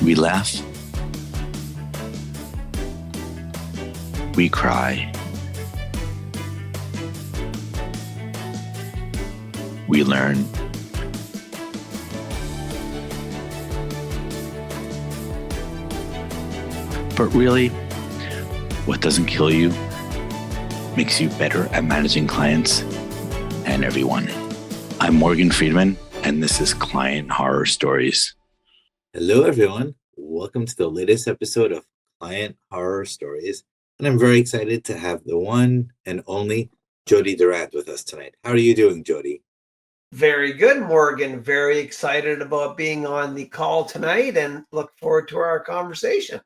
We laugh. We cry. We learn. But really, what doesn't kill you makes you better at managing clients and everyone. I'm Morgan Friedman, and this is Client Horror Stories. Hello, everyone. Welcome to the latest episode of Client Horror Stories. And I'm very excited to have the one and only Jody Durand with us tonight. How are you doing, Jody? Very good, Morgan. Very excited about being on the call tonight and look forward to our conversation.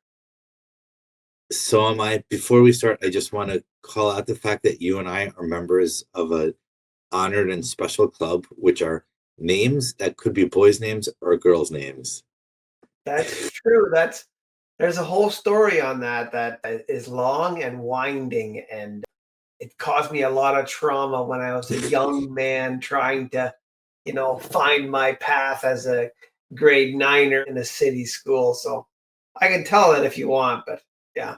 So am I. Before we start, I just want to call out the fact that you and I are members of a honored and special club, which are names that could be boys' names or girls' names. That's true. There's a whole story on that is long and winding, and it caused me a lot of trauma when I was a young man trying to, find my path as a grade niner in a city school. So I can tell it if you want, but yeah.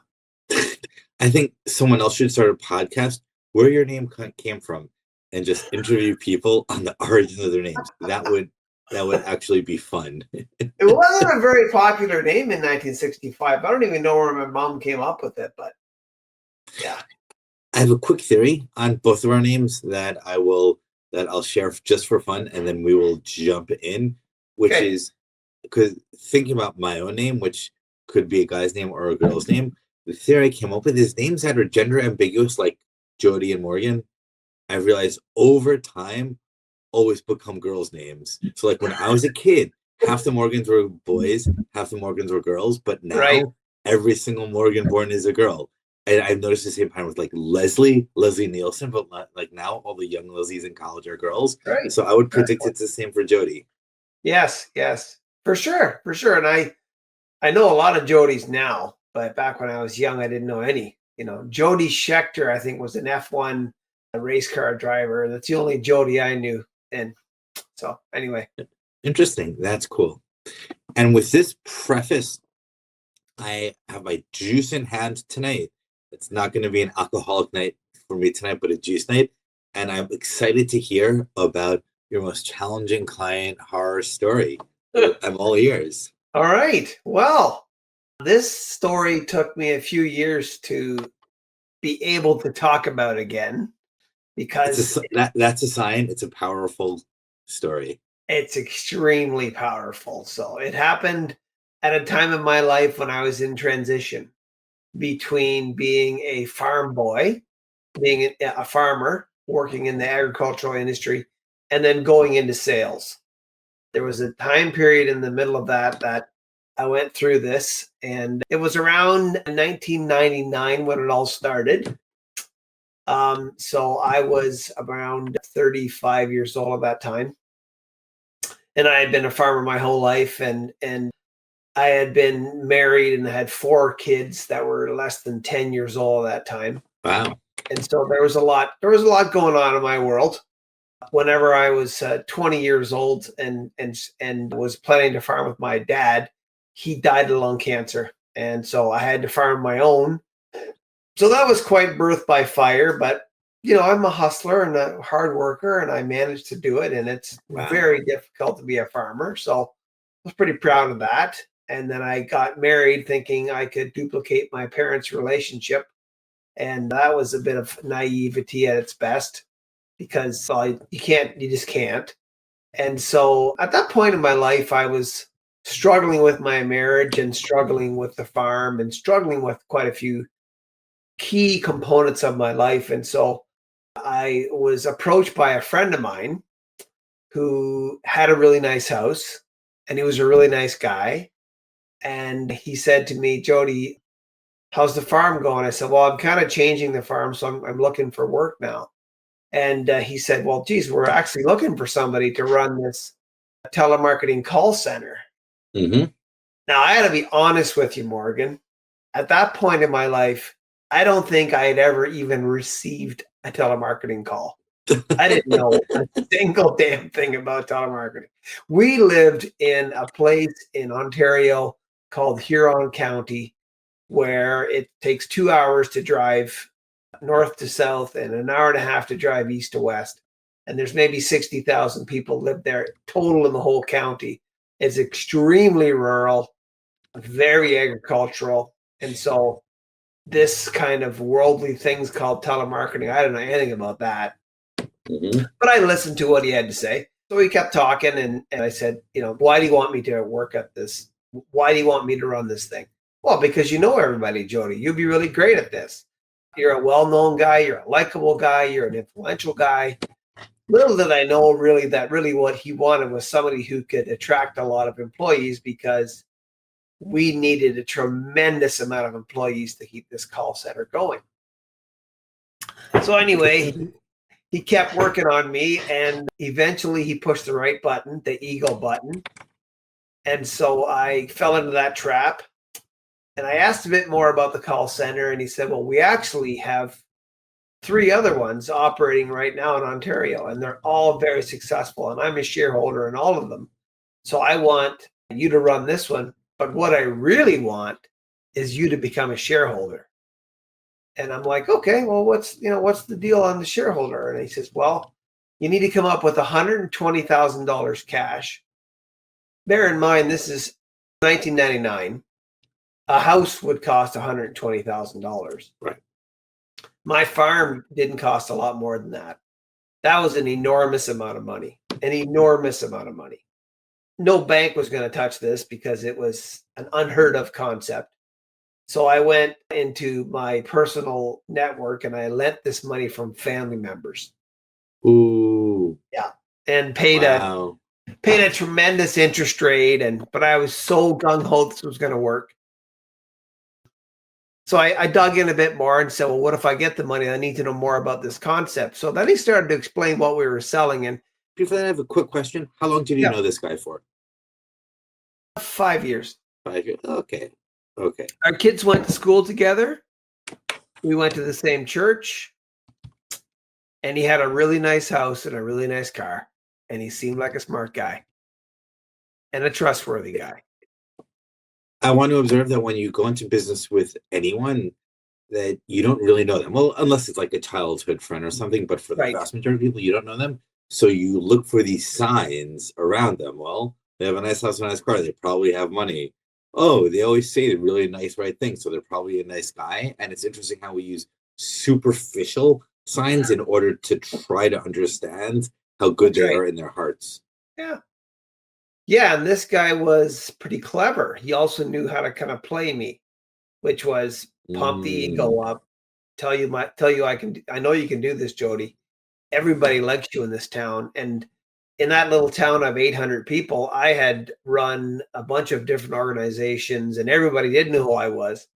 I think someone else should start a podcast where your name came from and just interview people on the origin of their names. That would actually be fun. It wasn't a very popular name in 1965. I don't even know where my mom came up with it, but yeah. I have a quick theory on both of our names that I'll share just for fun, and then we will jump in, which is because thinking about my own name, which could be a guy's name or a girl's name, the theory I came up with is names that are gender ambiguous, like Jody and Morgan, I realized over time always become girls' names. So like when I was a kid, half the Morgans were boys, half the Morgans were girls, but now every single Morgan born is a girl. And I've noticed the same pattern with like Leslie Nielsen, but like now all the young Leslies in college are girls. Right. So I would predict it's the same for Jody. Yes, for sure. And I know a lot of Jodys now, but back when I was young, I didn't know any. Jody Scheckter, I think, was an F1 race car driver. That's the only Jody I knew. And so anyway. Interesting. That's cool. And with this preface, I have my juice in hand tonight. It's not going to be an alcoholic night for me tonight, but a juice night. And I'm excited to hear about your most challenging client horror story. I'm all ears. All right. Well, this story took me a few years to be able to talk about again because that's a sign. It's a powerful story. It's extremely powerful. So it happened at a time in my life when I was in transition between being a farm boy, being a farmer, working in the agricultural industry, and then going into sales. There was a time period in the middle of that I went through this, and it was around 1999 when it all started. So I was around 35 years old at that time. And I had been a farmer my whole life, and I had been married and had 4 kids that were less than 10 years old at that time. Wow. And so there was a lot going on in my world. Whenever I was 20 years old and was planning to farm with my dad, he died of lung cancer. And so I had to farm my own. So that was quite birth by fire, but I'm a hustler and a hard worker, and I managed to do it. And it's very difficult to be a farmer. So I was pretty proud of that. And then I got married thinking I could duplicate my parents' relationship. And that was a bit of naivety at its best because you just can't. And so at that point in my life, I was struggling with my marriage and struggling with the farm and struggling with quite a few key components of my life. And so I was approached by a friend of mine who had a really nice house, and he was a really nice guy. And he said to me, Jody, how's the farm going? I said, well, I'm kind of changing the farm, so I'm looking for work now. And he said, well, geez, we're actually looking for somebody to run this telemarketing call center. Mm-hmm. Now, I got to be honest with you, Morgan. At that point in my life, I don't think I had ever even received a telemarketing call. I didn't know a single damn thing about telemarketing. We lived in a place in Ontario called Huron County, where it takes 2 hours to drive north to south and an hour and a half to drive east to west. And there's maybe 60,000 people live there total in the whole county. It's extremely rural, very agricultural. And so this kind of worldly things called telemarketing, I don't know anything about that. Mm-hmm. But I listened to what he had to say. So he kept talking, and I said, why do you want me to work at this? Why do you want me to run this thing? Well, because you know everybody, Jody. You'd be really great at this. You're a well-known guy. You're a likable guy. You're an influential guy. Little did I know that what he wanted was somebody who could attract a lot of employees, because we needed a tremendous amount of employees to keep this call center going. So anyway, he kept working on me, and eventually he pushed the right button, the eagle button. And so I fell into that trap, and I asked a bit more about the call center, and he said, well, we actually have 3 other ones operating right now in Ontario, and they're all very successful, and I'm a shareholder in all of them. So I want you to run this one, but what I really want is you to become a shareholder. And I'm like, okay, well, what's the deal on the shareholder? And he says, well, you need to come up with $120,000 cash. Bear in mind, this is 1999. A house would cost $120,000. Right. My farm didn't cost a lot more than that. That was an enormous amount of money, No bank was going to touch this because it was an unheard of concept. So I went into my personal network and I lent this money from family members. Ooh. Yeah. And paid a tremendous interest rate. But I was so gung-ho this was going to work. So I dug in a bit more and said, well, what if I get the money? I need to know more about this concept. So then he started to explain what we were selling. And before that, I have a quick question. How long did you know this guy for? 5 years. 5 years. Okay. Our kids went to school together. We went to the same church. And he had a really nice house and a really nice car. And he seemed like a smart guy and a trustworthy guy. I want to observe that when you go into business with anyone, that you don't really know them. Well, unless it's like a childhood friend or something, but for the vast majority of people, you don't know them. So you look for these signs around them. Well, they have a nice house and a nice car. They probably have money. Oh, they always say the really nice, right thing. So they're probably a nice guy. And it's interesting how we use superficial signs in order to try to understand how good they are in their hearts. Yeah. Yeah, and this guy was pretty clever. He also knew how to kind of play me, which was pump the ego up, tell you I know you can do this, Jody. Everybody likes you in this town. And in that little town of 800 people, I had run a bunch of different organizations, and everybody did know who I was.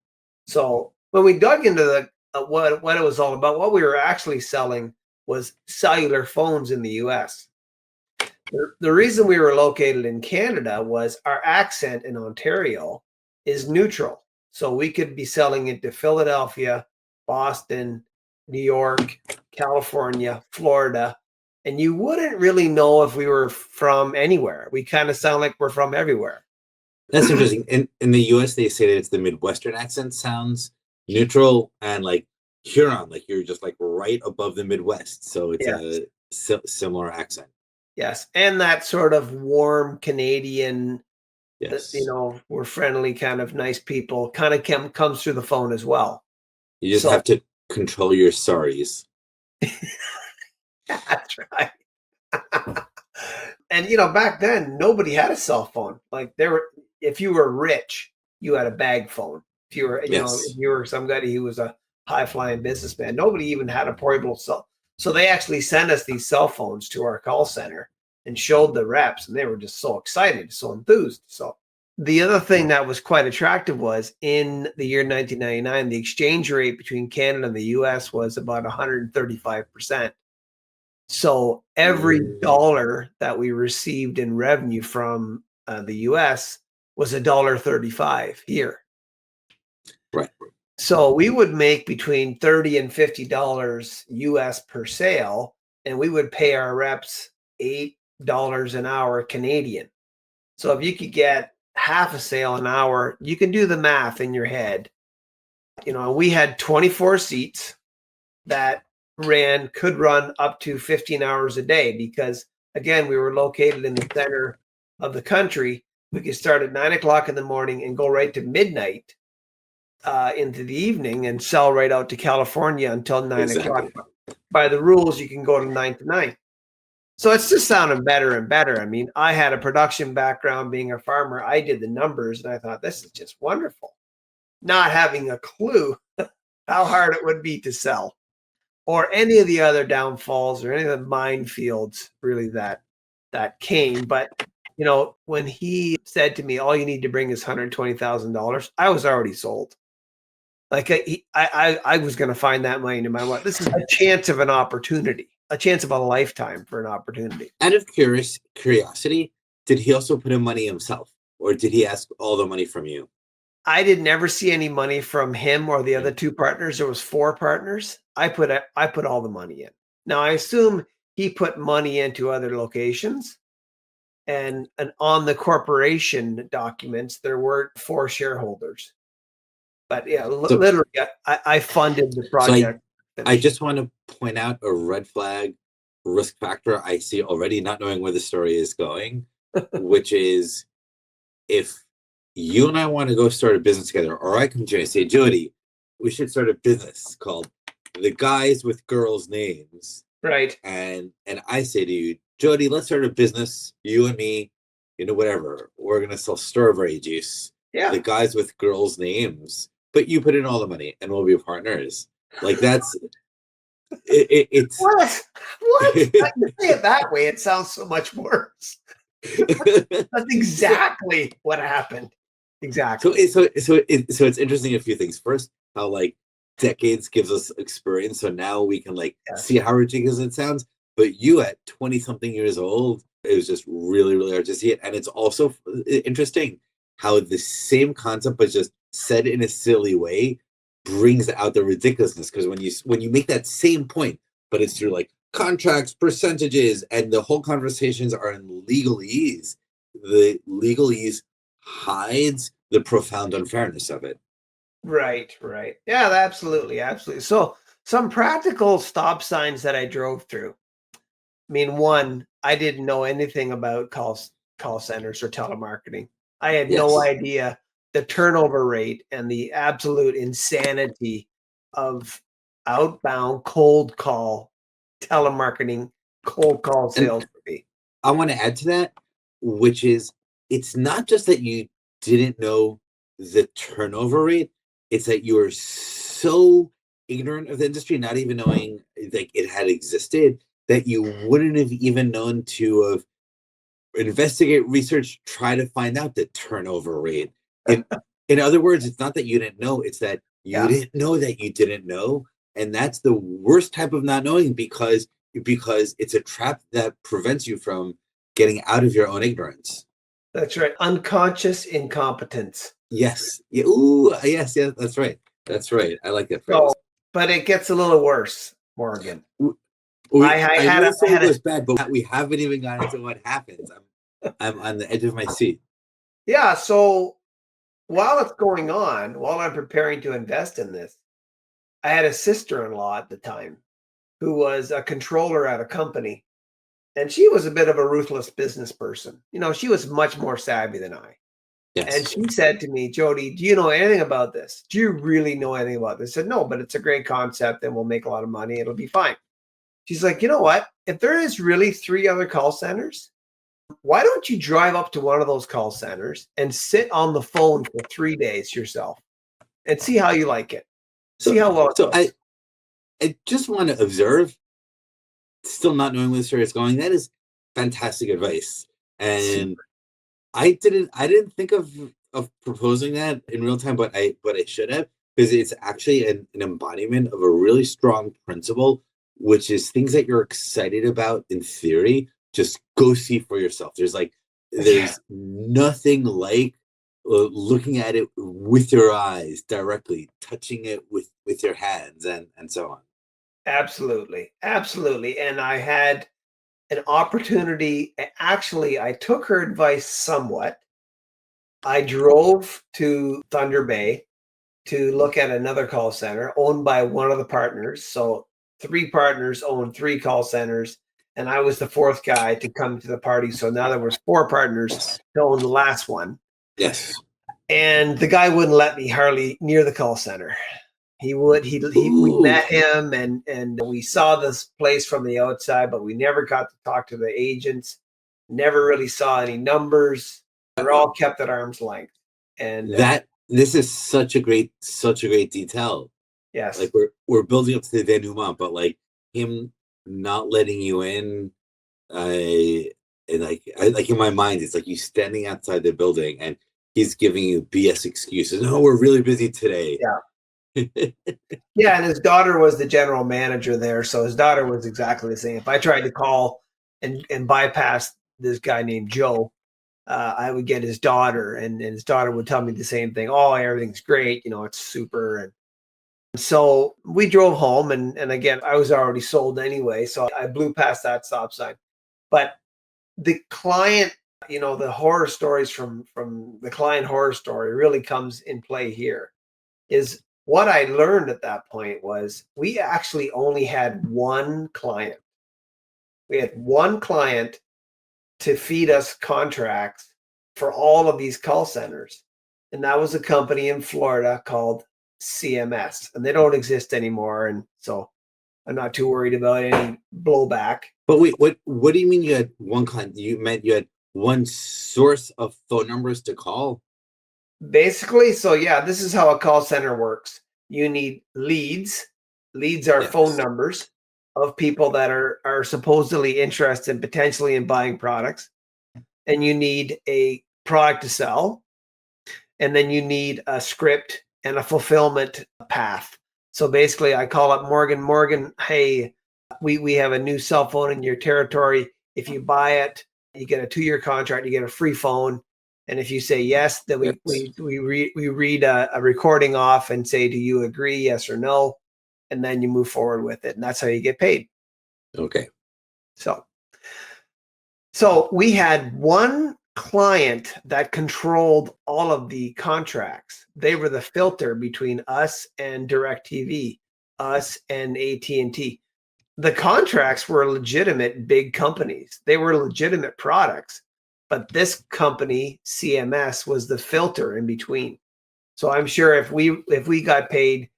So when we dug into what it was all about, what we were actually selling was cellular phones in the US. The reason we were located in Canada was our accent in Ontario is neutral. So we could be selling it to Philadelphia, Boston, New York, California, Florida, and you wouldn't really know if we were from anywhere. We kind of sound like we're from everywhere. That's interesting. In the US, they say that it's the Midwestern accent sounds neutral, and like Huron, like you're just like right above the Midwest. So it's a similar accent. Yes. And that sort of warm Canadian, we're friendly, kind of nice people, kind of comes through the phone as well. You just have to control your sorries. That's right. And, back then, nobody had a cell phone. Like if you were rich, you had a bag phone. If you were, if you were somebody who was a high-flying businessman, nobody even had a portable cell. So they actually sent us these cell phones to our call center and showed the reps, and they were just so excited, so enthused. So the other thing that was quite attractive was in the year 1999, the exchange rate between Canada and the US was about 135%. So every dollar that we received in revenue from the US was $1.35 here. Right. So we would make between $30 and $50 US per sale, and we would pay our reps $8 an hour Canadian. So if you could get half a sale an hour, you can do the math in your head. We had 24 seats that could run up to 15 hours a day because, again, we were located in the center of the country. We could start at 9 o'clock in the morning and go right to midnight into the evening and sell right out to California until 9 o'clock. By the rules, you can go to 9 to 9. So it's just sounding better and better. I mean, I had a production background being a farmer. I did the numbers and I thought, this is just wonderful. Not having a clue how hard it would be to sell or any of the other downfalls or any of the minefields really that came. But, when he said to me, all you need to bring is $120,000, I was already sold. Like I was going to find that money no matter what. This is a chance of an opportunity, a chance of a lifetime for an opportunity. Out of curiosity, did he also put in money himself, or did he ask all the money from you? I did never see any money from him or the other two partners. There was 4 partners. I put all the money in. Now I assume he put money into other locations, and on the corporation documents there were 4 shareholders. But yeah, literally, I funded the project. So I just want to point out a red flag risk factor I see already, not knowing where the story is going, which is if you and I want to go start a business together, or I come to you and say, Jody, we should start a business called The Guys with Girls' Names. Right. And I say to you, Jody, let's start a business, you and me, whatever. We're going to sell strawberry juice. Yeah. The Guys with Girls' Names. But you put in all the money and we'll be partners. Like that's it's what? I can say it that way. It sounds so much worse. That's exactly what happened. Exactly. So it's interesting a few things. First, how like decades gives us experience, so now we can see how ridiculous it sounds. But you at 20 something years old, it was just really, really hard to see it. And it's also interesting how the same concept, but just said in a silly way, brings out the ridiculousness. Because when you make that same point, but it's through contracts, percentages, and the whole conversations are in legalese, the legalese hides the profound unfairness of it. Right. Yeah, absolutely. So some practical stop signs that I drove through. I mean, one, I didn't know anything about call centers or telemarketing. I had no idea the turnover rate and the absolute insanity of outbound cold call telemarketing, cold call sales for me. I want to add to that, which is it's not just that you didn't know the turnover rate, it's that you were so ignorant of the industry, not even knowing it had existed, that you wouldn't have even known to investigate, research, try to find out the turnover rate. In other words, it's not that you didn't know, it's that you didn't know that you didn't know. And that's the worst type of not knowing because it's a trap that prevents you from getting out of your own ignorance. That's right. Unconscious incompetence. Yes. Yeah. Ooh, yes. That's right. That's right. I like that phrase. So, but it gets a little worse, Morgan. It was bad, but we haven't even gotten into what happens. I'm on the edge of my seat. Yeah. So while it's going on, while I'm preparing to invest in this, I had a sister-in-law at the time who was a controller at a company, and she was a bit of a ruthless business person. She was much more savvy than I. Yes. And she said to me, Jody, do you know anything about this? Do you really know anything about this? I said, no, but it's a great concept and we'll make a lot of money. It'll be fine. She's like, you know what? If there is really 3 other call centers, why don't you drive up to one of those call centers and sit on the phone for 3 days yourself and see how you like it? See how well it goes. I just want to observe, still not knowing where the story is going. That is fantastic advice. And super. I didn't think of proposing that in real time, but I should have, because it's actually an embodiment of a really strong principle, which is things that you're excited about in theory, just go see for yourself. There's nothing like looking at it with your eyes directly, touching it with your hands and so on. Absolutely. And I had an opportunity. Actually, I took her advice somewhat. I drove to Thunder Bay to look at another call center owned by one of the partners. So 3 partners owned 3 call centers, and I was the 4th guy to come to the party. So now there was 4 partners to own the last one. Yes. And the guy wouldn't let me hardly near the call center. We met him and we saw this place from the outside, but we never got to talk to the agents, never really saw any numbers. They're all kept at arm's length. And this is such a great detail. yes. Like we're building up to the denouement, but like him not letting you in, and like in my mind, it's like you standing outside the building and he's giving you BS excuses. No, we're really busy today. Yeah. Yeah, and his daughter was the general manager there, so his daughter was exactly the same. If I tried to call and bypass this guy named Joe, I would get his daughter, and his daughter would tell me the same thing. Oh, everything's great, it's super. And so we drove home, and again, I was already sold anyway, so I blew past that stop sign. But the client, the horror stories from the client horror story really comes in play here. Is what I learned at that point was we actually only had one client. We had one client to feed us contracts for all of these call centers. And that was a company in Florida called CMS. And they don't exist anymore. And so I'm not too worried about any blowback. But wait, what do you mean you had one client? You meant you had one source of phone numbers to call? Basically, so yeah, this is how a call center works. You need leads. Leads are phone numbers of people that are supposedly interested potentially in buying products. And you need a product to sell. And then you need a script and a fulfillment path. So basically, I call up Morgan, hey, we have a new cell phone in your territory. If you buy it, you get a 2-year contract, you get a free phone. And if you say yes, then we read a recording off and say, do you agree, yes or no? And then you move forward with it. And that's how you get paid. Okay. So we had one client that controlled all of the contracts. They were the filter between us and DirecTV, us and AT&T. The contracts were legitimate big companies. They were legitimate products. But this company, CMS, was the filter in between. So I'm sure if we got paid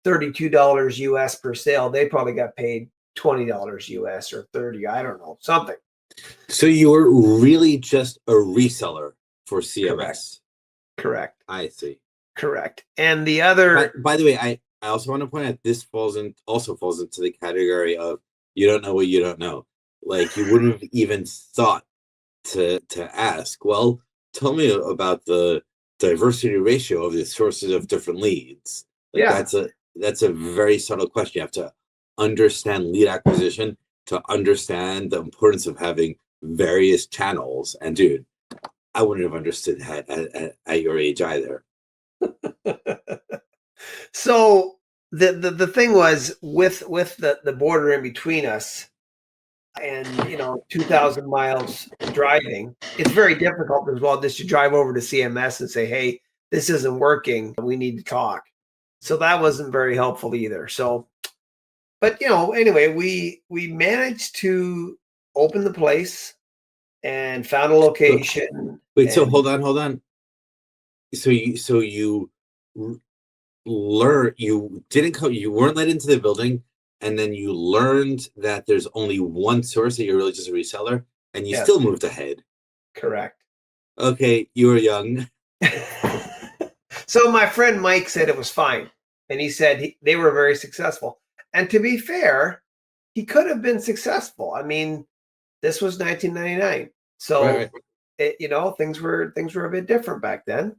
$32 US per sale, they probably got paid $20 US or 30, I don't know, something. So you were really just a reseller for CMS. Correct. I see. Correct. And the other, by the way, I also want to point out this also falls into the category of you don't know what you don't know. Like you wouldn't have even thought to ask, well, tell me about the diversity ratio of the sources of different leads. Like that's a very subtle question. You have to understand lead acquisition to understand the importance of having various channels. And dude, I wouldn't have understood that at your age either. So the thing was with the border in between us, and 2,000 miles driving, it's very difficult as well just to drive over to CMS and say, hey, this isn't working, we need to talk. So that wasn't very helpful either. So but anyway, we managed to open the place and found a location. Wait, so hold on. So you learn, you weren't let into the building, and then you learned that there's only one source, that you're really just a reseller, and you still moved ahead. Correct. Okay, you were young. So my friend Mike said it was fine. And he said they were very successful. And to be fair, he could have been successful. I mean, this was 1999. So, things were a bit different back then.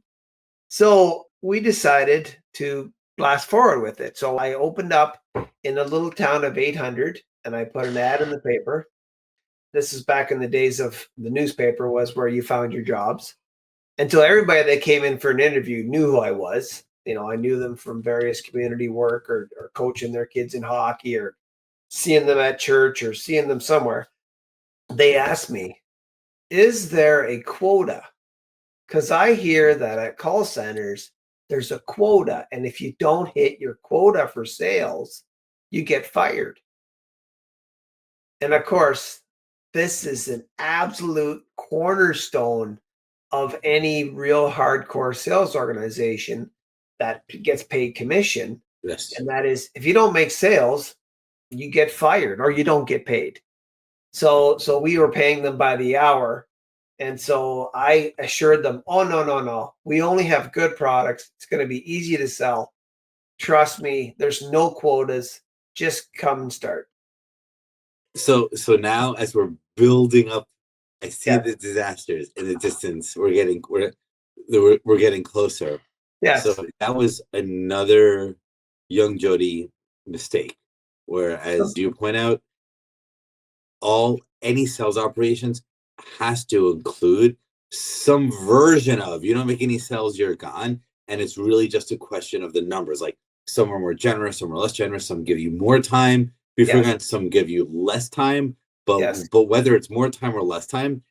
So we decided to blast forward with it. So I opened up in a little town of 800 and I put an ad in the paper. This is back in the days of the newspaper was where you found your jobs. Until everybody that came in for an interview knew who I was. I knew them from various community work or coaching their kids in hockey or seeing them at church or seeing them somewhere. They asked me, is there a quota Because I hear that at call centers, there's a quota. And if you don't hit your quota for sales, you get fired. And of course, this is an absolute cornerstone of any real hardcore sales organization that gets paid commission. Yes. And that is, if you don't make sales, you get fired or you don't get paid. So we were paying them by the hour. And so I assured them, oh, no. We only have good products. It's going to be easy to sell. Trust me, there's no quotas. Just come and start. So now as we're building up, I see Yeah. the disasters in the distance. We're getting closer. Yes. So that was another young Jody mistake, where, as you point out, any sales operations has to include some version of, you don't make any sales, you're gone. And it's really just a question of the numbers. Like, some are more generous, some are less generous, some give you more time beforehand, some give you less time. But whether it's more time or less time,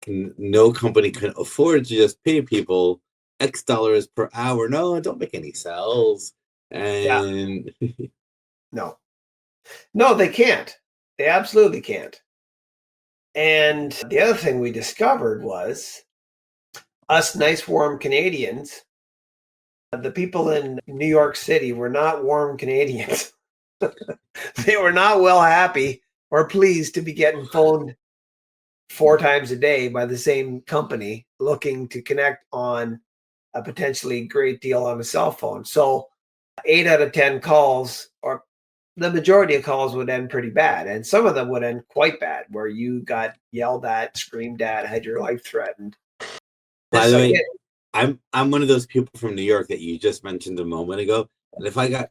no company can afford to just pay people X dollars per hour. No, don't make any sales. And no, they can't. They absolutely can't. And the other thing we discovered was, us nice, warm Canadians, the people in New York City were not warm Canadians. They were not well happy or pleased to be getting phoned 4 times a day by the same company looking to connect on a potentially great deal on a cell phone. So 8 out of 10 calls, or the majority of calls, would end pretty bad. And some of them would end quite bad, where you got yelled at, screamed at, had your life threatened. By the way, I'm one of those people from New York that you just mentioned a moment ago. And if I got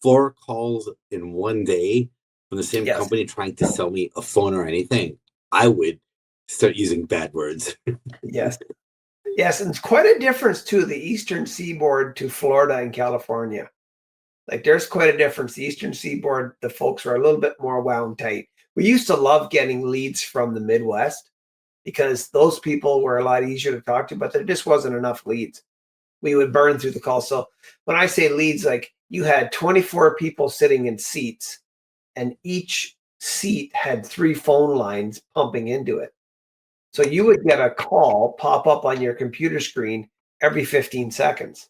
4 calls in one day from the same company trying to sell me a phone or anything, I would start using bad words. Yes. And it's quite a difference to the Eastern Seaboard to Florida and California. Like, there's quite a difference. The Eastern Seaboard, the folks are a little bit more wound tight. We used to love getting leads from the Midwest because those people were a lot easier to talk to, but there just wasn't enough leads. We would burn through the call. So when I say leads, like, you had 24 people sitting in seats, and each seat had 3 phone lines pumping into it. So you would get a call pop up on your computer screen every 15 seconds.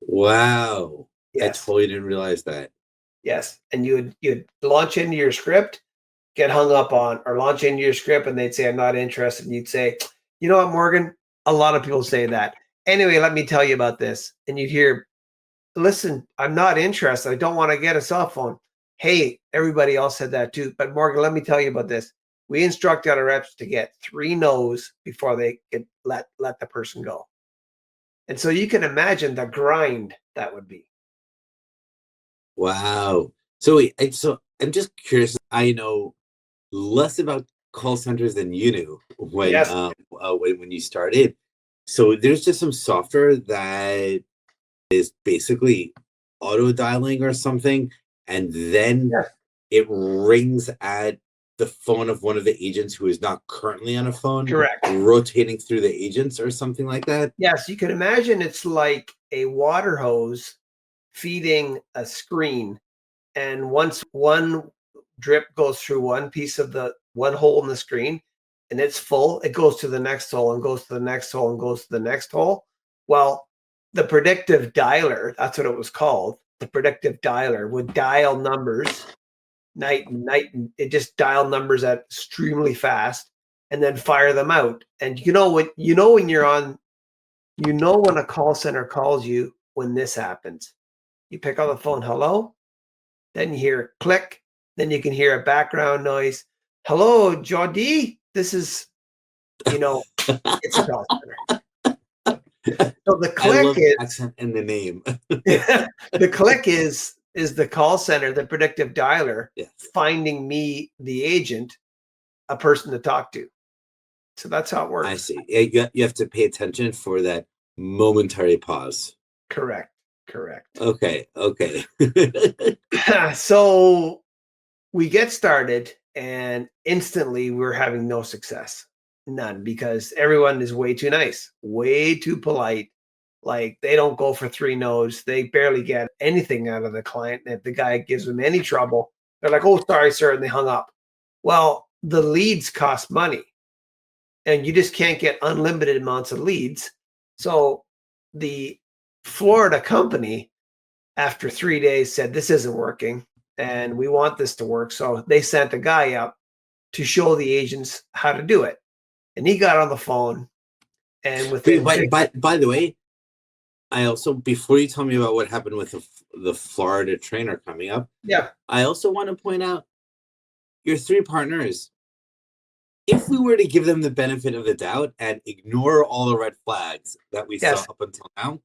Wow. Yes. I totally didn't realize that. Yes. And you'd launch into your script, get hung up on, or launch into your script, and they'd say, I'm not interested. And you'd say, you know what, Morgan? A lot of people say that. Anyway, let me tell you about this. And you'd hear, listen, I'm not interested. I don't want to get a cell phone. Hey, everybody else said that too. But Morgan, let me tell you about this. We instructed our reps to get 3 no's before they could let the person go. And so you can imagine the grind that would be. Wow. So I'm just curious. I know less about call centers than you knew when you started. So there's just some software that is basically auto dialing or something, and then it rings at the phone of one of the agents who is not currently on a phone. Correct. Rotating through the agents or something like that. Yes, you can imagine it's like a water hose feeding a screen. And once one drip goes through one piece of one hole in the screen and it's full, it goes to the next hole and goes to the next hole and goes to the next hole. Well, the predictive dialer, that's what it was called. The predictive dialer would dial numbers night and night. And it just dialed numbers at extremely fast and then fire them out. And when a call center calls you when this happens. You pick up the phone, hello, then you hear click, then you can hear a background noise. Hello, Jody. This is, it's a call center. So the click is accent in the name. the click is the call center, the predictive dialer, finding me, the agent, a person to talk to. So that's how it works. I see. You have to pay attention for that momentary pause. Correct. Okay. So we get started, and instantly we're having no success. none, because everyone is way too nice, way too polite. Like, they don't go for 3 no's. They barely get anything out of the client. And if the guy gives them any trouble, they're like, "Oh, sorry, sir," and they hung up. Well, the leads cost money, and you just can't get unlimited amounts of leads. So the Florida company, after 3 days, said, "This isn't working, and we want this to work." So they sent a guy up to show the agents how to do it. And he got on the phone, and within By the way, I also, before you tell me about what happened with the Florida trainer coming up, yeah, I also want to point out your 3 partners. If we were to give them the benefit of the doubt and ignore all the red flags that we yes, saw up until now,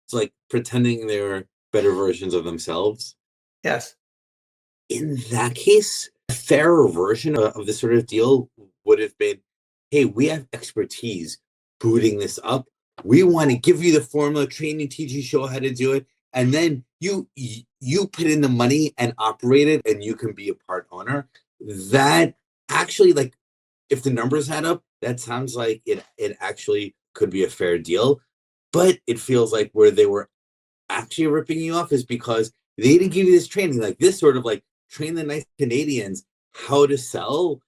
it's like pretending they're better versions of themselves. yes, In that case, a fairer version of this sort of deal would have been, hey, we have expertise booting this up. We want to give you the formula, training, teach you, show how to do it. And then you put in the money and operate it, and you can be a part owner. That actually, like, if the numbers add up, that sounds like it actually could be a fair deal. But it feels like where they were actually ripping you off is because they didn't give you this training, like this sort of like train the nice Canadians how to sell.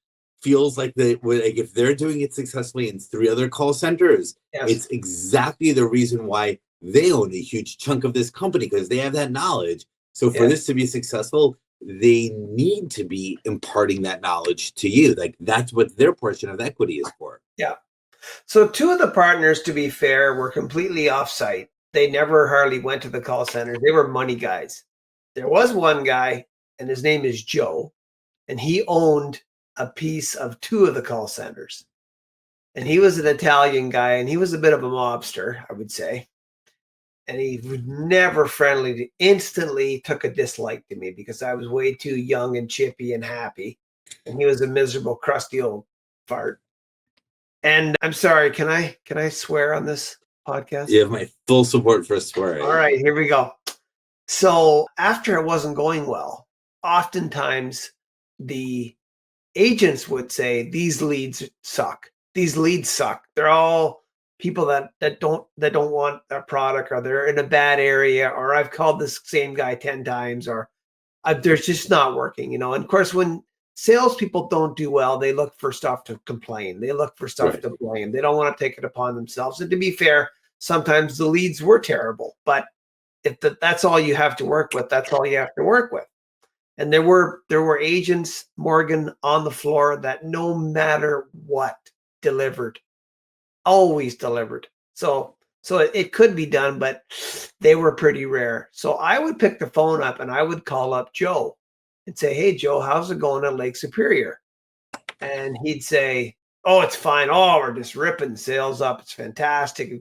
Feels like like if they're doing it successfully in 3 other call centers, yes, it's exactly the reason why they own a huge chunk of this company, because they have that knowledge. So for yes. this to be successful, they need to be imparting that knowledge to you. Like, that's what their portion of equity is for. Yeah. So 2 of the partners, to be fair, were completely off-site. They never hardly went to the call center. They were money guys. There was one guy, and his name is Joe, and he owned a piece of 2 of the call centers. And he was an Italian guy, and he was a bit of a mobster, I would say. And he was never friendly. Instantly took a dislike to me because I was way too young and chippy and happy. And he was a miserable, crusty old fart. And I'm sorry, can I swear on this podcast? You have my full support for swearing. All right, here we go. So after it wasn't going well, oftentimes the agents would say, "These leads suck. These leads suck. They're all people that don't want a product, or they're in a bad area, or I've called this same guy 10 times, or they're just not working." And of course, when salespeople don't do well, they look for stuff to complain. They look for stuff to blame. They don't want to take it upon themselves. And to be fair, sometimes the leads were terrible, but if that's all you have to work with, that's all you have to work with. And there were agents, Morgan, on the floor that no matter what delivered, always delivered. So it could be done, but they were pretty rare. So I would pick the phone up and I would call up Joe and say, "Hey, Joe, how's it going at Lake Superior?" And he'd say, "Oh, it's fine. Oh, we're just ripping sales up. It's fantastic.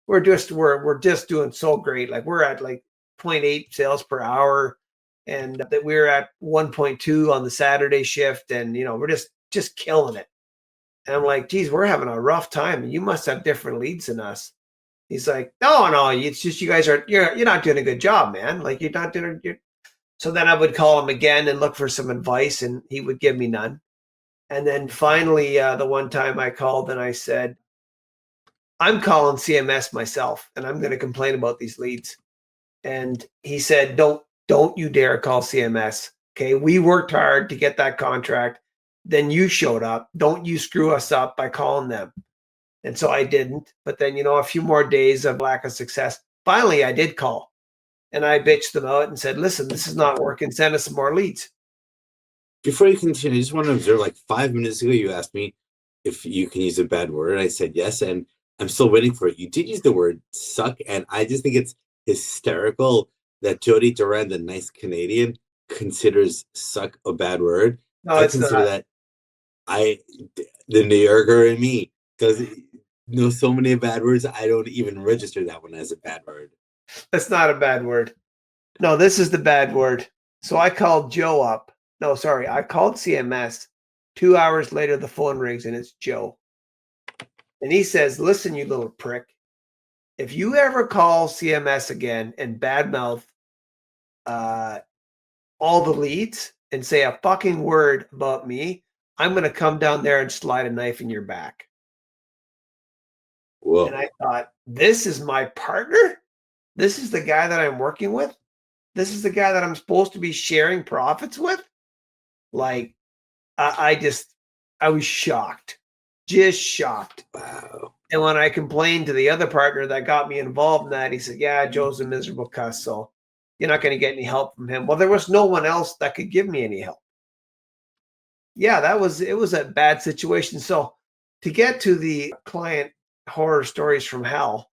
We're just doing so great. Like, we're at like 0.8 sales per hour. And that we're at 1.2 on the Saturday shift. And, we're just killing it." And I'm like, "Geez, we're having a rough time. You must have different leads than us." He's like, No, it's just you guys you're not doing a good job, man. Like, you're not doing it. So then I would call him again and look for some advice, and he would give me none. And then finally, the one time I called and I said, "I'm calling CMS myself, and I'm going to complain about these leads." And he said, Don't you dare call CMS. Okay, we worked hard to get that contract. Then you showed up. Don't you screw us up by calling them." And so I didn't. But then, a few more days of lack of success. Finally, I did call. And I bitched them out and said, "Listen, this is not working. Send us some more leads." Before you continue, I just want to observe, like 5 minutes ago, you asked me if you can use a bad word. I said yes, and I'm still waiting for it. You did use the word suck, and I just think it's hysterical that Jody Durand, the nice Canadian, considers suck a bad word. No, I it's consider not. that the New Yorker in me does know so many bad words. I don't even register that one as a bad word. That's not a bad word. No, this is the bad word. So I called Joe up. No, sorry. I called CMS. 2 hours later, the phone rings and it's Joe. And he says, "Listen, you little prick. If you ever call CMS again and badmouth all the leads and say a fucking word about me, I'm going to come down there and slide a knife in your back. Whoa. And I thought, this is my partner? This is the guy that I'm working with? This is the guy that I'm supposed to be sharing profits with? Like, I was shocked, just shocked. Wow. And when I complained to the other partner that got me involved in that, he said, yeah, Joe's a miserable cuss, so you're not going to get any help from him. Well, there was no one else that could give me any help. Yeah, it was a bad situation. So to get to the client horror stories from hell,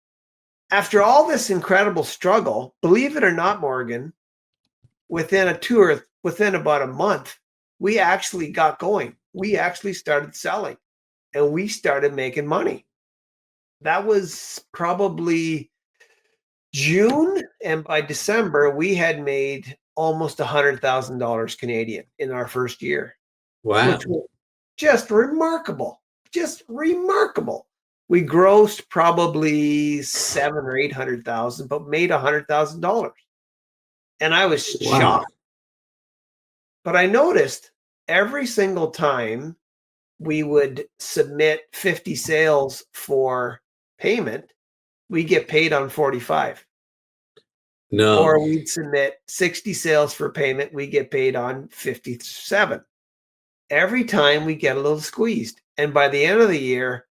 after all this incredible struggle, believe it or not, Morgan, within about a month, we actually got going. We actually started selling and we started making money. That was probably June. And by December, we had made almost $100,000 Canadian in our first year. Wow. Which was just remarkable. Just remarkable. We grossed probably $700,000 or $800,000, but made $100,000. And I was shocked. But I noticed every single time we would submit 50 sales for payment, we get paid on 45. No. Or we'd submit 60 sales for payment, we get paid on 57. Every time we get a little squeezed. And by the end of the year,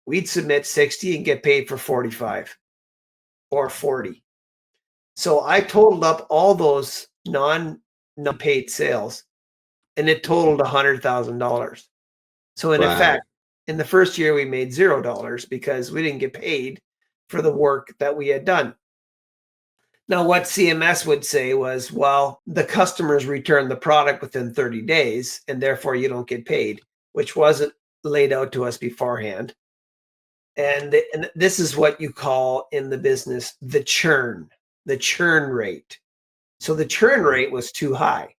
we'd submit 60 and get paid for 45 or 40. So I totaled up all those non-paid sales, and it totaled $100,000. So in effect, in the first year, we made $0 because we didn't get paid for the work that we had done. Now, what CMS would say was, well, the customers return the product within 30 days, and therefore you don't get paid, which wasn't laid out to us beforehand. And this is what you call in the business the churn rate. So the churn rate was too high.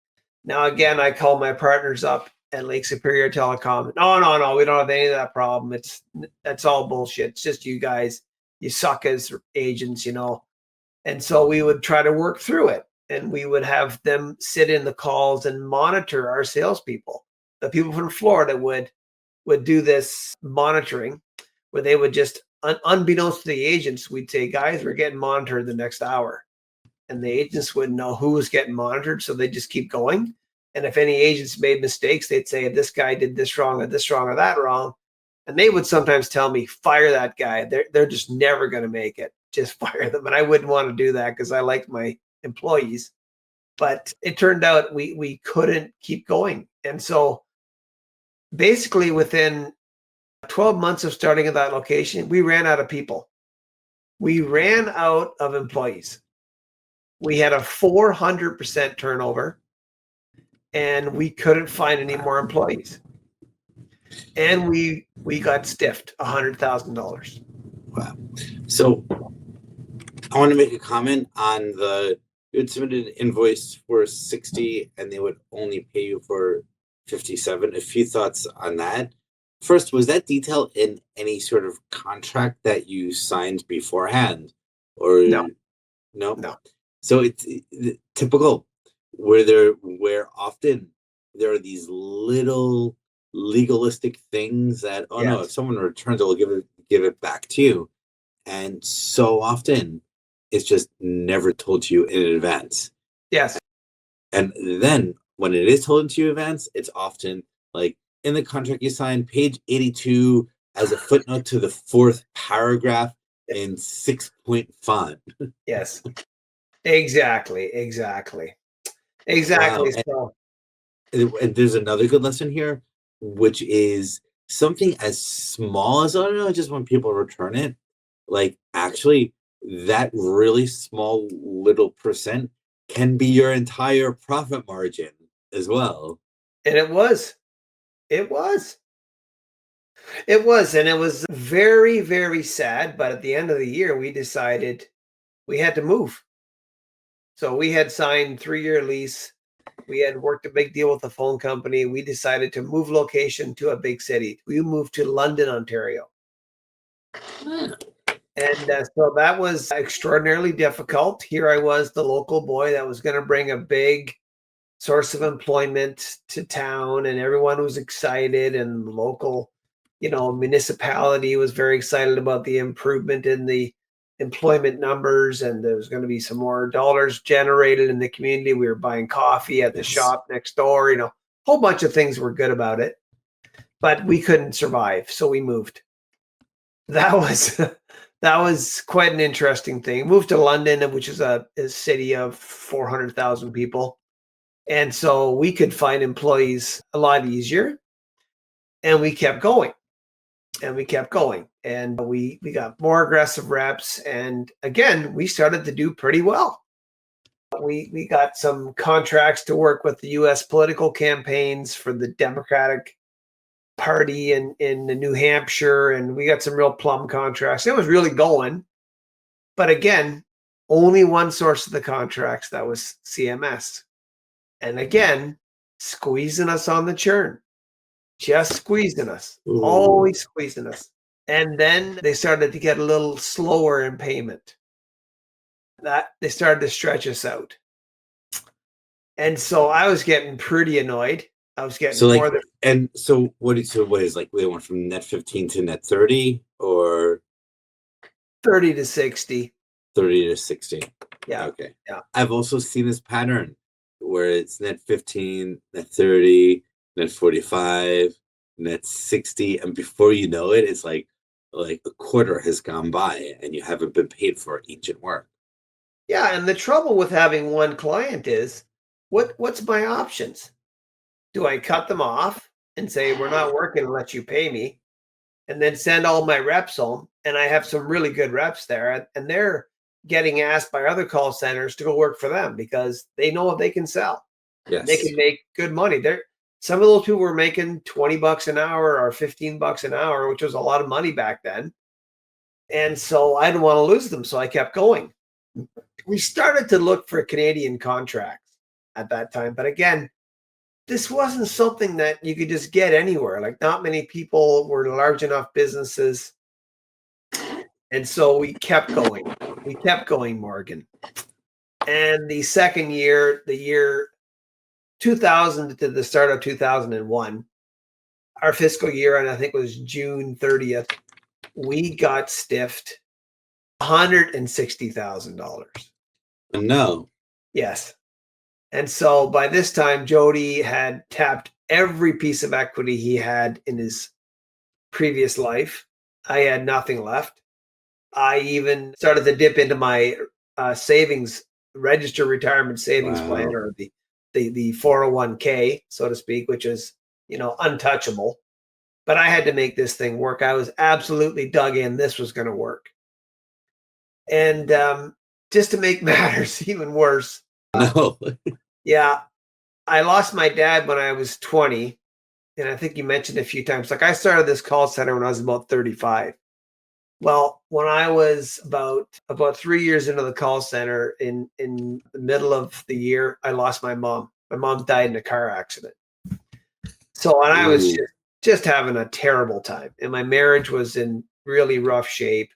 Now, again, I call my partners up at Lake Superior Telecom. No, we don't have any of that problem. That's all bullshit. It's just you guys. You suck as agents, you know. And so we would try to work through it, and we would have them sit in the calls and monitor our salespeople. The people from Florida would do this monitoring, where they would just, unbeknownst to the agents, we'd say, guys, we're getting monitored the next hour. And the agents wouldn't know who was getting monitored, so they just keep going. And if any agents made mistakes, they'd say, this guy did this wrong or that wrong. And they would sometimes tell me, fire that guy. They're just never going to make it. Just fire them. And I wouldn't want to do that because I like my employees. But it turned out we couldn't keep going. And so basically within 12 months of starting at that location, we ran out of people. We ran out of employees. We had a 400% turnover, and we couldn't find any more employees. And we got stiffed $100,000. Wow. So I want to make a comment on you had submitted an invoice for 60 and they would only pay you for 57. A few thoughts on that. First, was that detail in any sort of contract that you signed beforehand? Or no. So it's typical where often there are these little legalistic things that, no, if someone returns it, we'll give it back to you. And so often it's just never told to you in advance. Yes. And then when it is told to you in advance, it's often like in the contract you signed, page 82 as a footnote to the fourth paragraph in 6-point font. Yes. Exactly. Wow. So, and there's another good lesson here, which is something as small as, just when people return it, like actually that really small little percent can be your entire profit margin as well. And it was. And it was very, very sad. But at the end of the year, we decided we had to move. So we had signed 3-year lease. We had worked a big deal with the phone company. We decided to move location to a big city. We moved to London, Ontario. And so that was extraordinarily difficult. Here I was, the local boy that was going to bring a big source of employment to town, and everyone was excited, and the local, municipality was very excited about the improvement in the employment numbers, and there was going to be some more dollars generated in the community. We were buying coffee at the shop next door, a whole bunch of things were good about it, but we couldn't survive, so we moved. That was that was quite an interesting thing. Moved to London, which is a city of 400,000 people. And so we could find employees a lot easier. And we kept going. And we kept going. And we got more aggressive reps. And again, we started to do pretty well. We got some contracts to work with the US political campaigns for the Democratic Party in New Hampshire, and we got some real plum contracts. It was really going. But again, only one source of the contracts, that was CMS. And again, squeezing us on the churn. Just squeezing us. Ooh. Always squeezing us. And then they started to get a little slower in payment. That they started to stretch us out. And so I was getting pretty annoyed. I was getting more than. And so what is like they went from net 15 to net 30 or 30 to 60. 30 to 60. Yeah. Okay. Yeah. I've also seen this pattern where it's net 15, net 30, net 45, net 60, and before you know it, it's like a quarter has gone by and you haven't been paid for ancient work. Yeah, and the trouble with having one client is what's my options? Do I cut them off and say, we're not working unless you pay me, and then send all my reps home? And I have some really good reps there, and they're getting asked by other call centers to go work for them because they know what they can sell. Yes. They can make good money. Some of those people were making $20 an hour or $15 an hour, which was a lot of money back then. And so I didn't want to lose them, so I kept going. We started to look for Canadian contracts at that time, but again, this wasn't something that you could just get anywhere. Like, not many people were large enough businesses. And so we kept going. We kept going, Morgan. And the second year, the year 2000 to the start of 2001, our fiscal year, and I think it was June 30th, we got stiffed $160,000. No. Yes. And so by this time, Jody had tapped every piece of equity he had in his previous life. I had nothing left. I even started to dip into my savings, register retirement savings plan, or the 401k, so to speak, which is, untouchable. But I had to make this thing work. I was absolutely dug in. This was going to work. And just to make matters even worse, No. yeah, I lost my dad when I was 20. And I think you mentioned a few times, like, I started this call center when I was about 35. Well, when I was about 3 years into the call center, in the middle of the year, I lost my mom. My mom died in a car accident. So, and I was just having a terrible time. And my marriage was in really rough shape.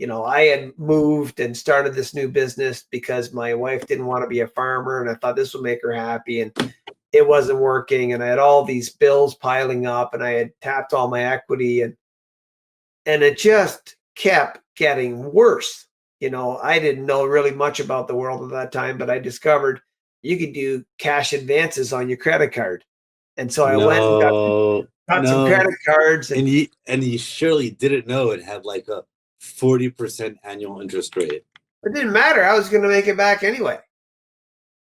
I had moved and started this new business because my wife didn't want to be a farmer, and I thought this would make her happy, and it wasn't working. And I had all these bills piling up, and I had tapped all my equity, and it just kept getting worse. I didn't know really much about the world at that time, but I discovered you could do cash advances on your credit card. And so I went and got some credit cards. And you surely didn't know it had like a 40% annual interest rate. It didn't matter. I was going to make it back anyway.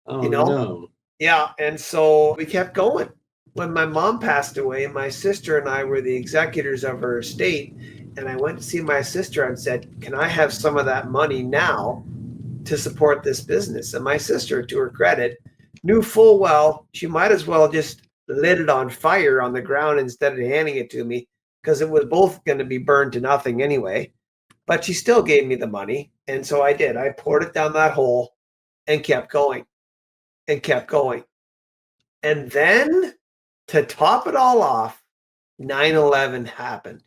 Oh, no. Yeah. And so we kept going. When my mom passed away, my sister and I were the executors of her estate. And I went to see my sister and said, can I have some of that money now to support this business? And my sister, to her credit, knew full well she might as well just lit it on fire on the ground instead of handing it to me, because it was both going to be burned to nothing anyway. But she still gave me the money. And so I did. I poured it down that hole and kept going and kept going. And then, to top it all off, 9/11 happened.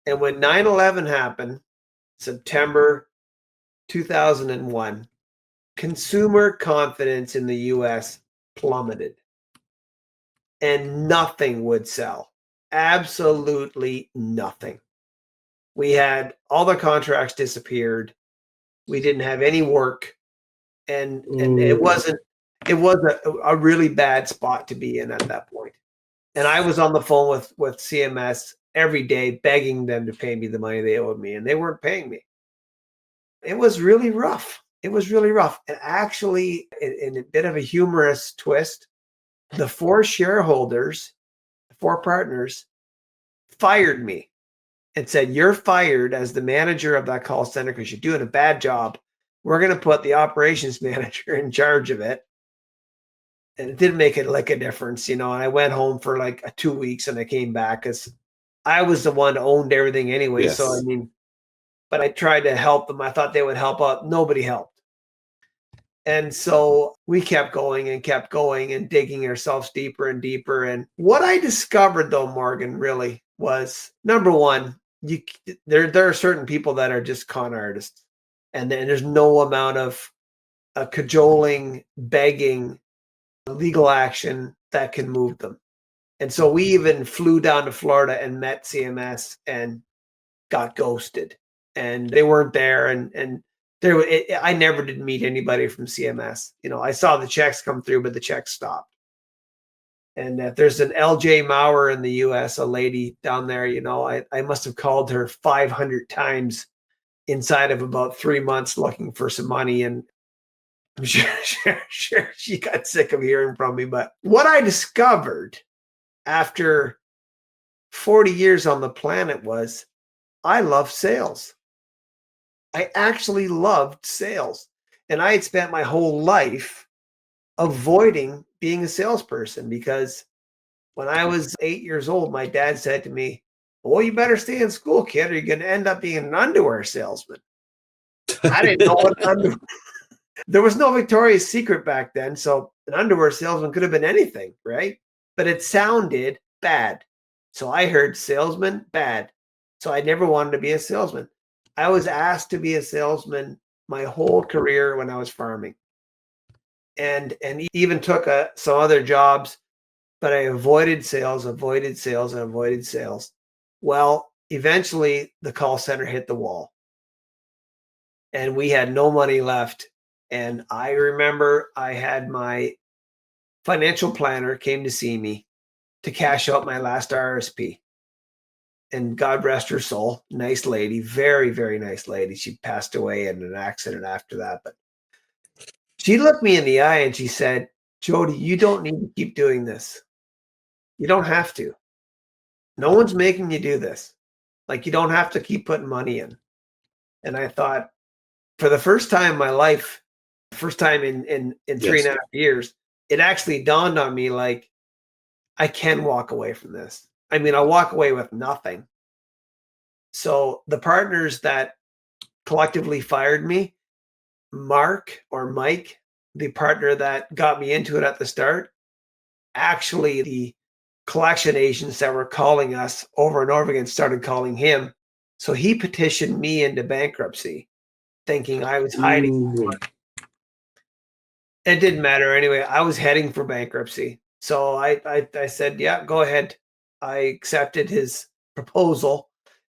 And when 9/11 happened, September 2001, consumer confidence in the US plummeted and nothing would sell. Absolutely nothing. We had all the contracts disappeared. We didn't have any work, and it was a really bad spot to be in at that point. And I was on the phone with CMS every day begging them to pay me the money they owed me, and they weren't paying me. It was really rough. It was really rough. And actually, in a bit of a humorous twist, the 4 shareholders, the 4 partners, fired me and said, "You're fired as the manager of that call center because you're doing a bad job. We're going to put the operations manager in charge of it." And it didn't make it like a difference, you know. And I went home for like 2 weeks and I came back because I was the one who owned everything anyway. Yes. So, I mean, but I tried to help them. I thought they would help out. Nobody helped. And so we kept going and digging ourselves deeper and deeper. And what I discovered, though, Morgan, really was, number one, there are certain people that are just con artists. And then there's no amount of cajoling, begging, legal action that can move them. And so we even flew down to Florida and met CMS and got ghosted. And they weren't there. And I never did meet anybody from CMS. You know, I saw the checks come through, but the checks stopped. And if there's an LJ Maurer in the US, a lady down there, you know, I must have called her 500 times inside of about 3 months looking for some money. And I'm sure she got sick of hearing from me. But what I discovered after 40 years on the planet was I love sales. I actually loved sales. And I had spent my whole life avoiding being a salesperson because when I was 8 years old, my dad said to me, "Well, you better stay in school, kid, or you're going to end up being an underwear salesman." I didn't know what underwear. There was no Victoria's Secret back then, so an underwear salesman could have been anything, right? But it sounded bad. So I heard salesman, bad. So I never wanted to be a salesman. I was asked to be a salesman my whole career when I was farming. And even took some other jobs, but I avoided sales. Well, eventually the call center hit the wall. And we had no money left. And I remember I had my financial planner came to see me to cash out my last RSP. And God rest her soul, nice lady, very, very nice lady. She passed away in an accident after that. But she looked me in the eye and she said, "Jody, you don't need to keep doing this. You don't have to. No one's making you do this. Like, you don't have to keep putting money in." And I thought, for the first time in my life, first time in 3.5 years, it actually dawned on me, like, I can walk away from this. I mean, I'll walk away with nothing. So the partners that collectively fired me, Mike, the partner that got me into it at the start, actually the collection agents that were calling us over and over again started calling him. So he petitioned me into bankruptcy, thinking I was hiding. It didn't matter anyway. I was heading for bankruptcy. So I said, "Yeah, go ahead." I accepted his proposal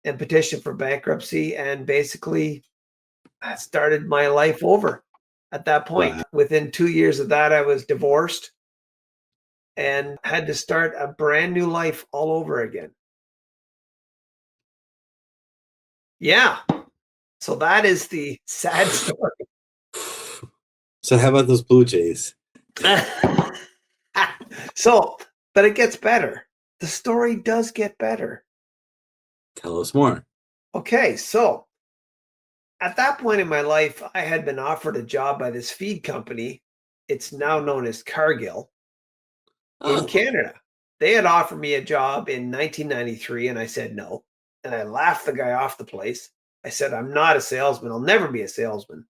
and petitioned for bankruptcy, and basically I started my life over at that point. Wow. Within 2 years of that, I was divorced and had to start a brand new life all over again. Yeah. So that is the sad story. So how about those Blue Jays? But it gets better. The story does get better. Tell us more. Okay, so at that point in my life, I had been offered a job by this feed company. It's now known as Cargill in Canada. They had offered me a job in 1993, and I said no. And I laughed the guy off the place. I said, "I'm not a salesman. I'll never be a salesman."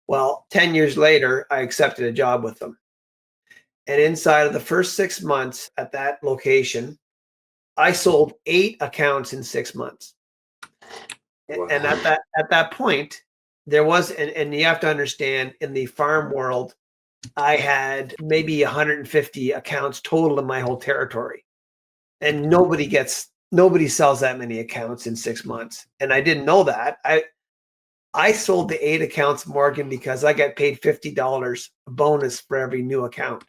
Well, 10 years later, I accepted a job with them. And inside of the first 6 months at that location, I sold 8 accounts in 6 months. Wow. And at that point, and you have to understand, in the farm world, I had maybe 150 accounts total in my whole territory. And nobody sells that many accounts in 6 months. And I didn't know that. I sold the 8 accounts, Morgan, because I got paid $50 bonus for every new account.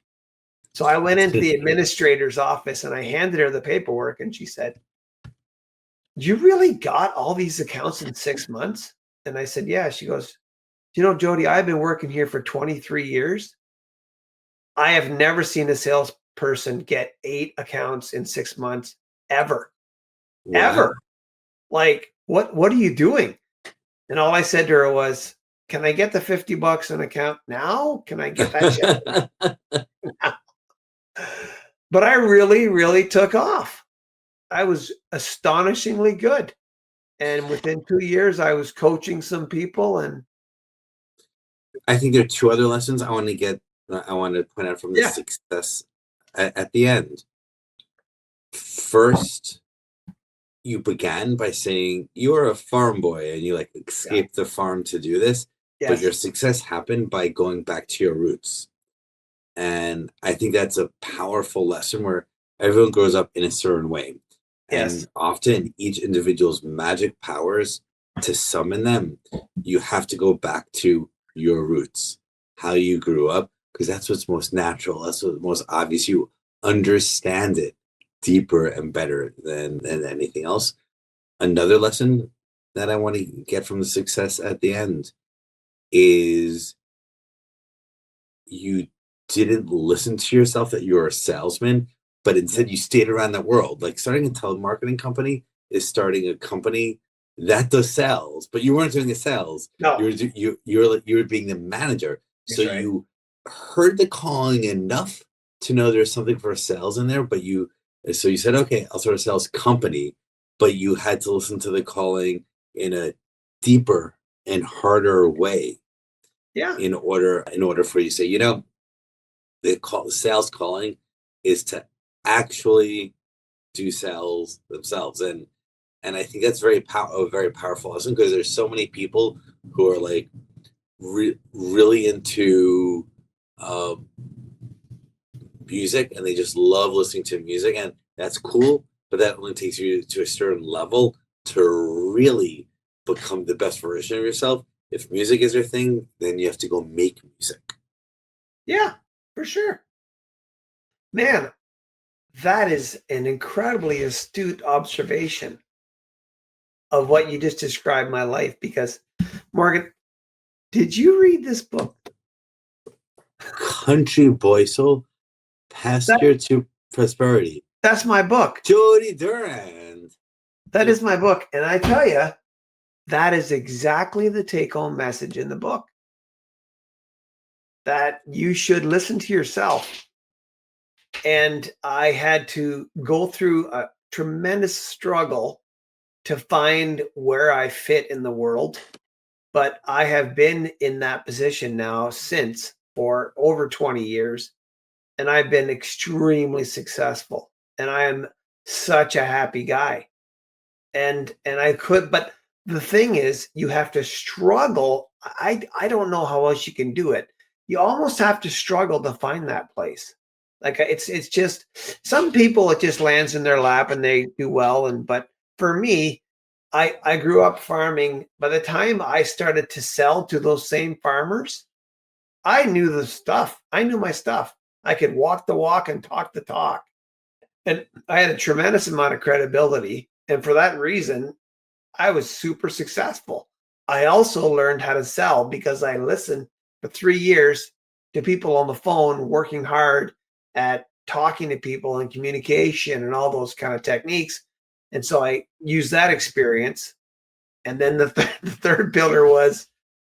So I went into the administrator's office and I handed her the paperwork, and she said, "You really got all these accounts in 6 months?" And I said, "Yeah." She goes, "You know, Jody, I've been working here for 23 years. I have never seen a salesperson get 8 accounts in 6 months ever. Wow. Ever. Like, what are you doing?" And all I said to her was, "Can I get the $50 an account now? Can I get that check?" But I really, really took off. I was astonishingly good. And within 2 years, I was coaching some people. And I think there are 2 other lessons I want to point out from the success at the end. First, you began by saying you are a farm boy and you like escaped the farm to do this, but your success happened by going back to your roots. And I think that's a powerful lesson where everyone grows up in a certain way. And often each individual's magic powers, to summon them, you have to go back to your roots, how you grew up, because that's what's most natural. That's what's most obvious. You understand it deeper and better than anything else. Another lesson that I want to get from the success at the end is you didn't listen to yourself that you were a salesman, but instead you stayed around that world. Like starting a telemarketing company is starting a company that does sales, but you weren't doing the sales. No. You were being the manager. That's so you heard the calling enough to know there's something for sales in there, but you said, okay, I'll start a sales company, but you had to listen to the calling in a deeper and harder way. Yeah. In order for you to say, you know, the sales calling is to actually do sales themselves. And I think that's a very powerful lesson, because there's so many people who are like really into music, and they just love listening to music, and that's cool, but that only takes you to a certain level to really become the best version of yourself. If music is your thing, then you have to go make music. Yeah, for sure. Man, that is an incredibly astute observation of what you just described my life. Because, Morgan, did you read this book? Country Boy Soul, Pasture to Prosperity. That's my book. Jody Durand. That is my book. And I tell you, that is exactly the take-home message in the book. That you should listen to yourself. And I had to go through a tremendous struggle to find where I fit in the world. But I have been in that position now since for over 20 years. And I've been extremely successful. And I am such a happy guy. And but the thing is, you have to struggle. I don't know how else you can do it. You almost have to struggle to find that place. Like it's just, some people, it just lands in their lap and they do well. But for me, I grew up farming. By the time I started to sell to those same farmers, I knew the stuff. I knew my stuff. I could walk the walk and talk the talk. And I had a tremendous amount of credibility. And for that reason, I was super successful. I also learned how to sell because I listened for 3 years to people on the phone, working hard at talking to people and communication and all those kind of techniques. And so I used that experience. And then the third pillar was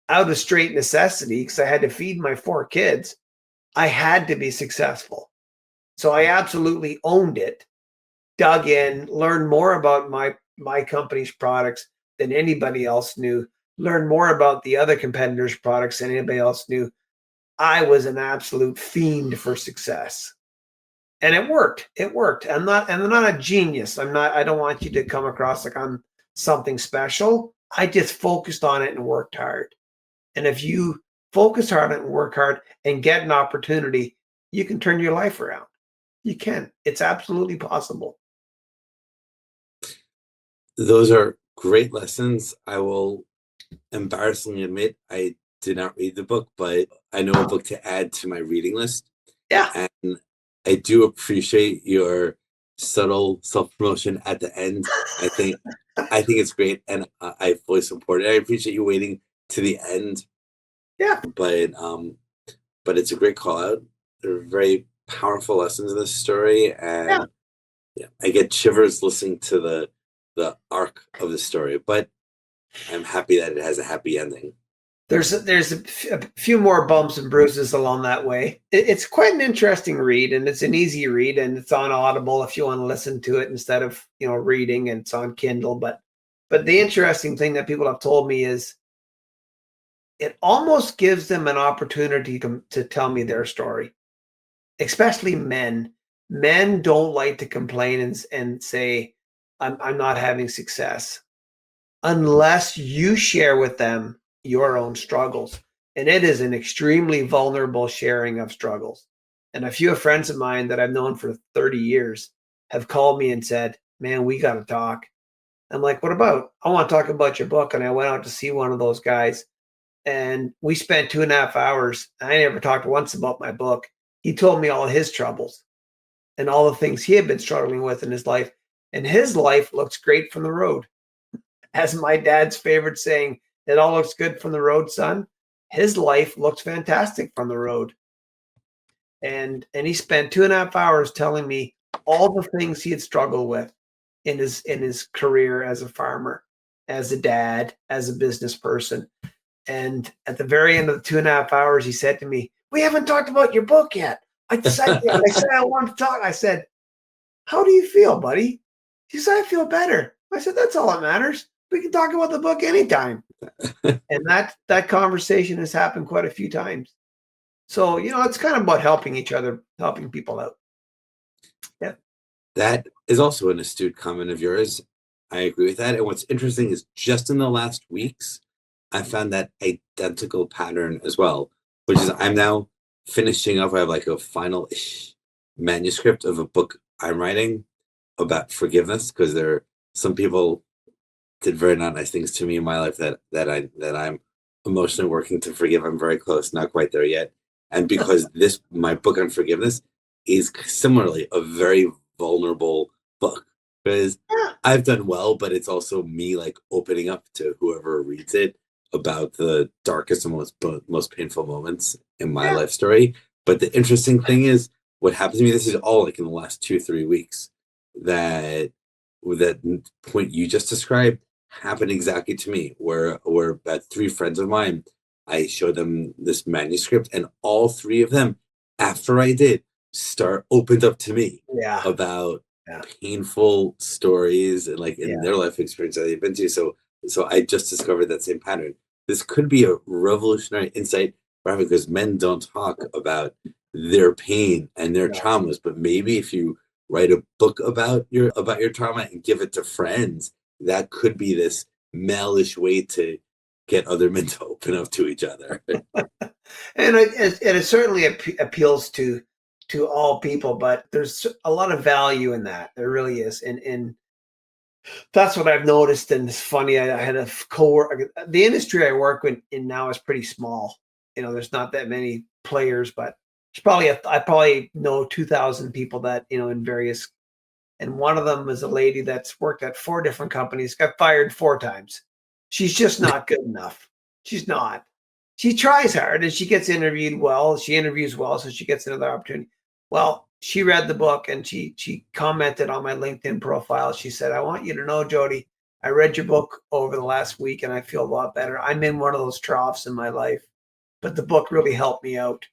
out of straight necessity, because I had to feed my 4 kids. I had to be successful. So I absolutely owned it, dug in, learned more about my company's products than anybody else knew, learned more about the other competitors' products than anybody else knew. I was an absolute fiend for success. And it worked. It worked. I'm not a genius. I don't want you to come across like I'm something special. I just focused on it and worked hard. And if you focus hard and work hard and get an opportunity, you can turn your life around. You can. It's absolutely possible. Those are great lessons. I will embarrassingly admit I did not read the book, but I know a book to add to my reading list. Yeah. And I do appreciate your subtle self-promotion at the end. I think it's great, and I fully support it. I appreciate you waiting to the end. Yeah. But it's a great call out. There are very powerful lessons in this story, and yeah, I get shivers listening to the arc of the story. But I'm happy that it has a happy ending. There's a few more bumps and bruises along that way. It's quite an interesting read, and it's an easy read, and it's on Audible if you want to listen to it instead of reading, and it's on Kindle. But the interesting thing that people have told me is it almost gives them an opportunity to tell me their story, especially men. Men don't like to complain and say, I'm not having success unless you share with them your own struggles. And it is an extremely vulnerable sharing of struggles. And a few friends of mine that I've known for 30 years have called me and said, man, we got to talk. I'm like, what about? I want to talk about your book. And I went out to see one of those guys, and we spent 2.5 hours. I never talked once about my book. He told me all his troubles and all the things he had been struggling with in his life. And his life looks great from the road. As my dad's favorite saying, it all looks good from the road, son. His life looks fantastic from the road. And he spent 2.5 hours telling me all the things he had struggled with in his career as a farmer, as a dad, as a business person. And at the very end of the 2.5 hours, he said to me, we haven't talked about your book yet. I said I wanted to talk. I said, how do you feel, buddy? He said, I feel better. I said, that's all that matters. We can talk about the book anytime. And that conversation has happened quite a few times. So, it's kind of about helping each other, helping people out. Yeah. That is also an astute comment of yours. I agree with that. And what's interesting is just in the last weeks, I found that identical pattern as well, which is I'm now finishing up. I have like a final-ish manuscript of a book I'm writing about forgiveness, because there are some people did very not nice things to me in my life that I'm emotionally working to forgive. I'm very close, not quite there yet. And because my book on forgiveness is similarly a very vulnerable book, because I've done well, but it's also me like opening up to whoever reads it about the darkest and most painful moments in my life story. But the interesting thing is what happened to me. This is all like in the last 2-3 weeks. That point you just described happened exactly to me, where about 3 friends of mine, I showed them this manuscript, and all 3 of them, after I did, opened up to me about painful stories and like in their life experience that they've been to. So I just discovered that same pattern. This could be a revolutionary insight, because men don't talk about their pain and their traumas, but maybe if you write a book about your trauma and give it to friends, that could be this male-ish way to get other men to open up to each other. And it certainly appeals to all people, but there's a lot of value in that. There really is. And that's what I've noticed. And it's funny, I had a coworker. The industry I work in now is pretty small. There's not that many players, but I probably know 2,000 people that, in various, and one of them is a lady that's worked at 4 different companies, got fired 4 times. She's just not good enough. She's not. She tries hard and she gets interviewed well. She interviews well, so she gets another opportunity. Well, she read the book and she commented on my LinkedIn profile. She said, I want you to know, Jody, I read your book over the last week and I feel a lot better. I'm in one of those troughs in my life, but the book really helped me out.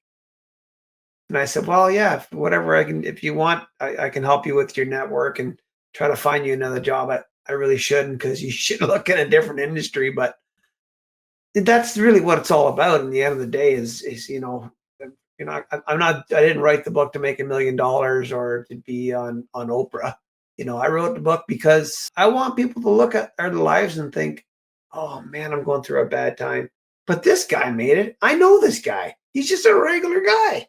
And I said, well, yeah, whatever I can, if you want, I can help you with your network and try to find you another job. I really shouldn't, because you should look at a different industry, but that's really what it's all about. In the end of the day is, I didn't write the book to make $1 million or to be on Oprah. I wrote the book because I want people to look at their lives and think, oh man, I'm going through a bad time. but this guy made it. I know this guy. He's just a regular guy.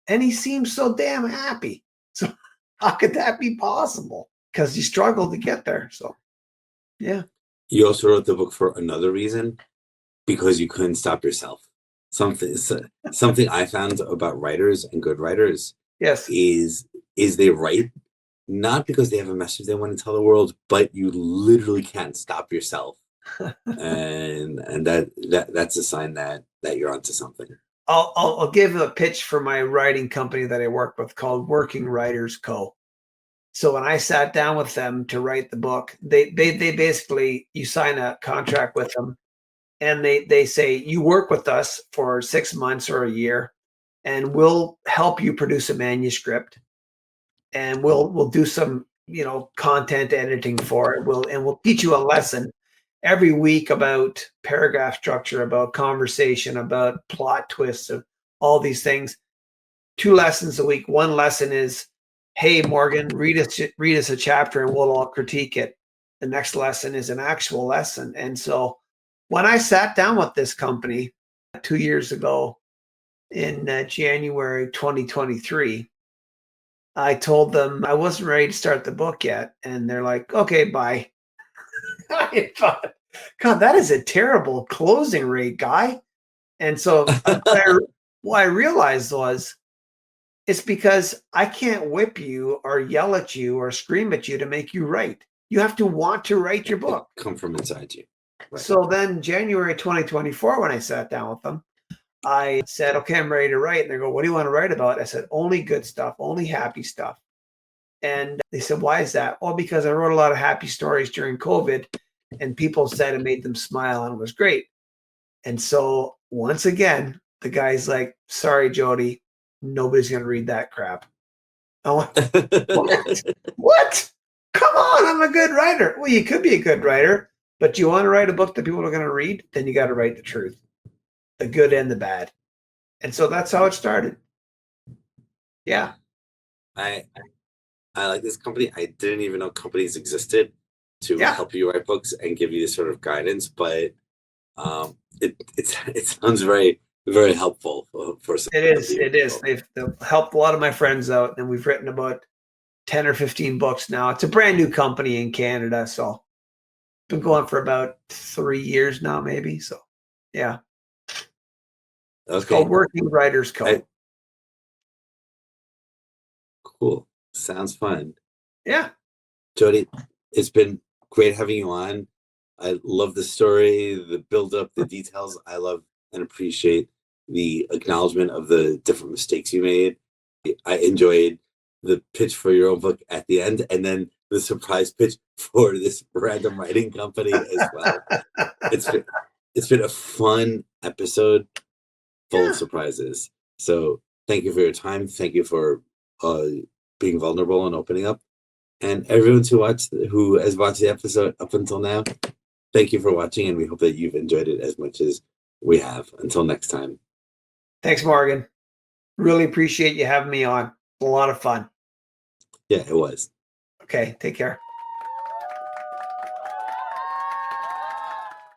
And he seems so damn happy. So how could that be possible? Because he struggled to get there. So, yeah. You also wrote the book for another reason, because you couldn't stop yourself. Something I found about writers and good writers Yes. is they write not because they have a message they want to tell the world, but you literally can't stop yourself. and that's a sign that you're onto something. I'll give a pitch for my writing company that I work with called Working Writers Co. So when I sat down with them to write the book, they basically, you sign a contract with them, and they say, you work with us for 6 months or a year, and we'll help you produce a manuscript, and we'll do some, content editing for it. We'll teach you a lesson every week about paragraph structure, about conversation, about plot twists, of all these things. 2 lessons a week. One lesson is, hey, Morgan, read us a chapter and we'll all critique it. The next lesson is an actual lesson. And so when I sat down with this company 2 years ago in January 2023, I told them I wasn't ready to start the book yet. And they're like, okay, bye. I thought, God, that is a terrible closing rate, guy. And so what I realized was, it's because I can't whip you or yell at you or scream at you to make you write. You have to want to write your book. Come from inside you. Right. So then January 2024, when I sat down with them, I said, okay, I'm ready to write. And they go, what do you want to write about? I said, only good stuff, only happy stuff. And they said, why is that? Well, because I wrote a lot of happy stories during COVID, and people said it made them smile and it was great. And so once again, the guy's like, sorry, Jody, nobody's going to read that crap. I went, what? Come on, I'm a good writer. Well, you could be a good writer, but you want to write a book that people are going to read, then you got to write the truth, the good and the bad. And so that's how it started. Yeah. I like this company. I didn't even know companies existed to help you write books and give you this sort of guidance, but it sounds very, very helpful for some. It is. They've helped a lot of my friends out, and we've written about 10 or 15 books now. It's a brand new company in Canada, so it's been going for about 3 years now, maybe. So, yeah. It's called Working Writers Co. Cool. Sounds fun. Yeah. Jody, it's been great having you on. I love the story, the build-up, the details. I love and appreciate the acknowledgement of the different mistakes you made. I enjoyed the pitch for your own book at the end, and then the surprise pitch for this random writing company as well. It's been a fun episode full of surprises. So thank you for your time. Thank you for being vulnerable and opening up. And everyone who has watched the episode up until now, thank you for watching, and we hope that you've enjoyed it as much as we have. Until next time. Thanks, Morgan. Really appreciate you having me on. A lot of fun. Yeah, it was. Okay, take care.